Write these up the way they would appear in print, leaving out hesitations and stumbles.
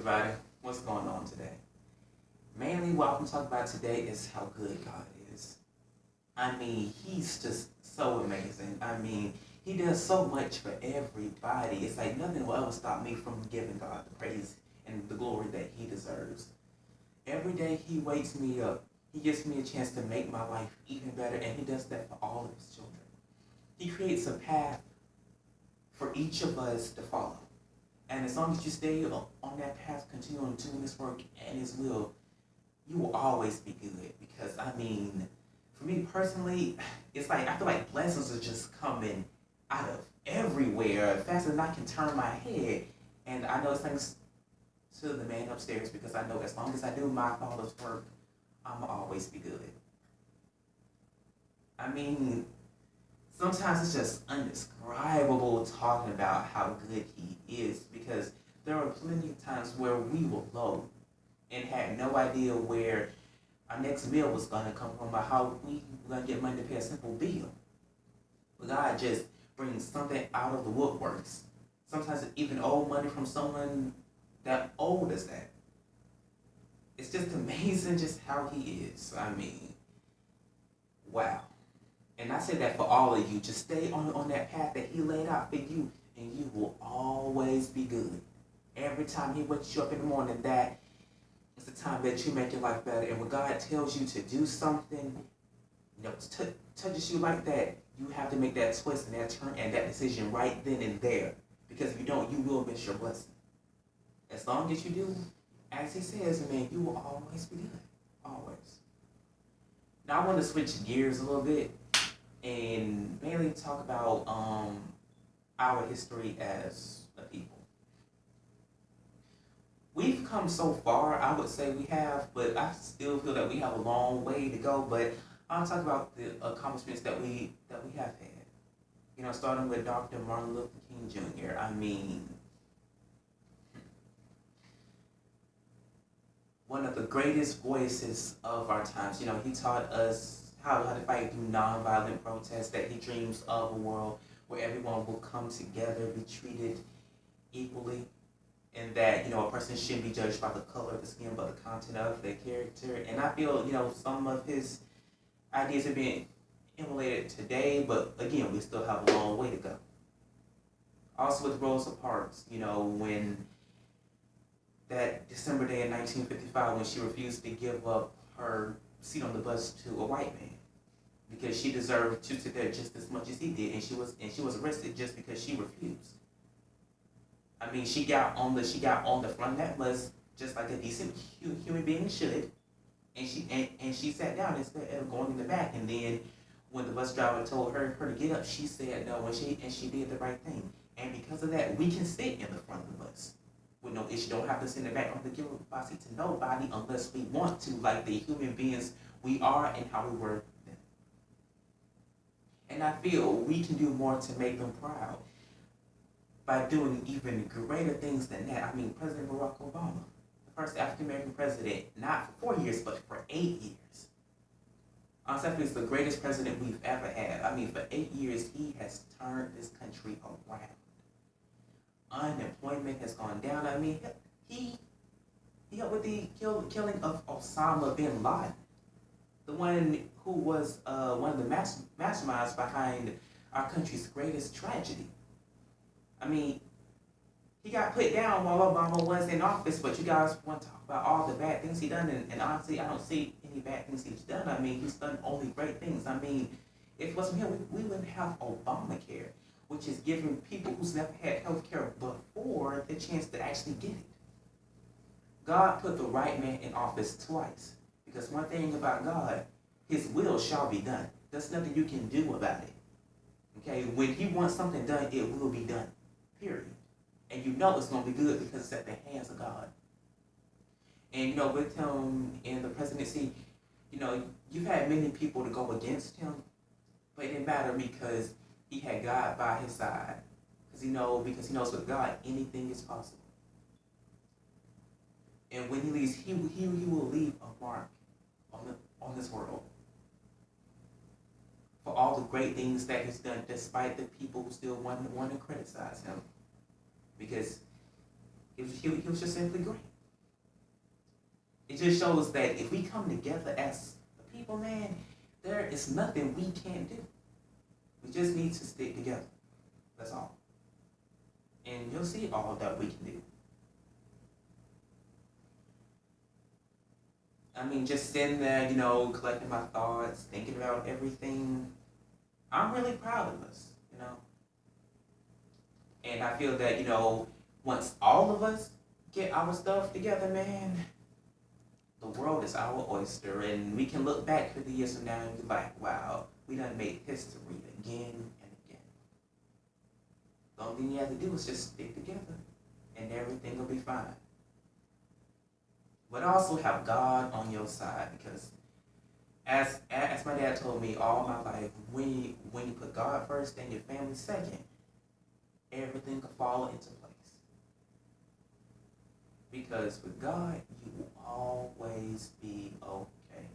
everybody. What's going on today? Mainly, what I'm talking about today is how good God is. I mean, He's just so amazing. I mean, He does so much for everybody. It's like nothing will ever stop me from giving God the praise and the glory that He deserves. Every day He wakes me up. He gives me a chance to make my life even better, and He does that for all of His children. He creates a path for each of us to follow. And as long as you stay on that path, continuing doing this work and His will, you will always be good. Because, I mean, for me personally, it's like I feel like blessings are just coming out of everywhere faster than I can turn my head. And I know it's thanks to the man upstairs, because I know as long as I do my Father's work, I'm always be good. I mean, sometimes it's just indescribable talking about how good He is, because there are plenty of times where we were low and had no idea where our next meal was going to come from, or how we were going to get money to pay a simple bill. But God just brings something out of the woodworks. Sometimes even owe money from someone that owed us that. It's just amazing just how He is. I mean, wow. And I say that for all of you. Just stay on that path that He laid out for you, and you will always be good. Every time He wakes you up in the morning, that is the time that you make your life better. And when God tells you to do something, touches you like that, you have to make that twist and that turn and that decision right then and there. Because if you don't, you will miss your blessing. As long as you do, as He says, man, you will always be good. Always. Now I want to switch gears a little bit and mainly talk about our history as a people. We've come so far, I would say we have, but I still feel that we have a long way to go. But I'll talk about the accomplishments that we have had. You know, starting with Dr. Martin Luther King Jr. I mean, one of the greatest voices of our times. You know, he taught us how to fight through nonviolent protests, that he dreams of a world where everyone will come together, be treated equally, and that, you know, a person shouldn't be judged by the color of the skin, but the content of their character. And I feel, you know, some of his ideas are being emulated today, but again, we still have a long way to go. Also with Rosa Parks, you know, when that December day in 1955, when she refused to give up her seat on the bus to a white man because she deserved to sit there just as much as he did, and she was arrested just because she refused. I mean, she got on the front of that bus just like a decent human being should, and she sat down instead of going in the back. And then when the bus driver told her to get up, she said no, and she did the right thing. And because of that, we can sit in the front of the bus with no issue. Don't have to sit in the back. Don't have to give a seat to nobody unless we want to, like the human beings we are and how we were then. And I feel we can do more to make them proud by doing even greater things than that. I mean, President Barack Obama, the first African-American president, not for 4 years, but for 8 years. Honestly, it's the greatest president we've ever had. I mean, for 8 years, he has turned this country around. Unemployment has gone down. I mean, he helped with the killing of Osama bin Laden, the one who was one of the masterminds behind our country's greatest tragedy. I mean, he got put down while Obama was in office, but you guys want to talk about all the bad things he done, and honestly, I don't see any bad things he's done. I mean, he's done only great things. I mean, if it wasn't him, we wouldn't have Obamacare, which is giving people who's never had health care before the chance to actually get it. God put the right man in office twice, because one thing about God, His will shall be done. There's nothing you can do about it. Okay, when He wants something done, it will be done, period. And you know it's going to be good because it's at the hands of God. And, you know, with him in the presidency, you know, you've had many people to go against him, but it didn't matter because he had God by his side. Because he knows with God, anything is possible. And when he leaves, he will leave a mark on this world for all the great things that he's done, despite the people who still want to criticize him. Because he was just simply great. It just shows that if we come together as the people, man, there is nothing we can't do. We just need to stick together. That's all. And you'll see all that we can do. I mean, just sitting there, collecting my thoughts, thinking about everything. I'm really proud of us. And I feel that, once all of us get our stuff together, man, the world is our oyster. And we can look back 50 years from now and be like, wow, we done made history again and again. The only thing you have to do is just stick together and everything will be fine. But also have God on your side, because as my dad told me all my life, when you put God first and your family second, everything will fall into place. Because with God, you will always be okay.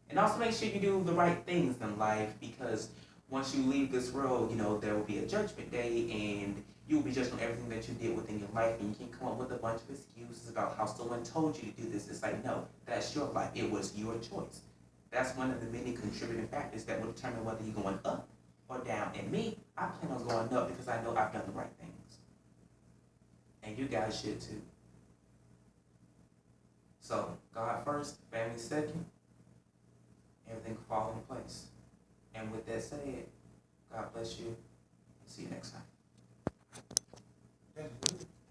And also make sure you do the right things in life, because once you leave this world, there will be a judgment day, and you will be judged on everything that you did within your life, and you can come up with a bunch of excuses about how someone told you to do this. It's like, no, that's your life. It was your choice. That's one of the many contributing factors that will determine whether you're going up or down. And me, I plan on going up because I know I've done the right things. And you guys should too. So, God first, family second, everything will fall into place. And with that said, God bless you. See you next time.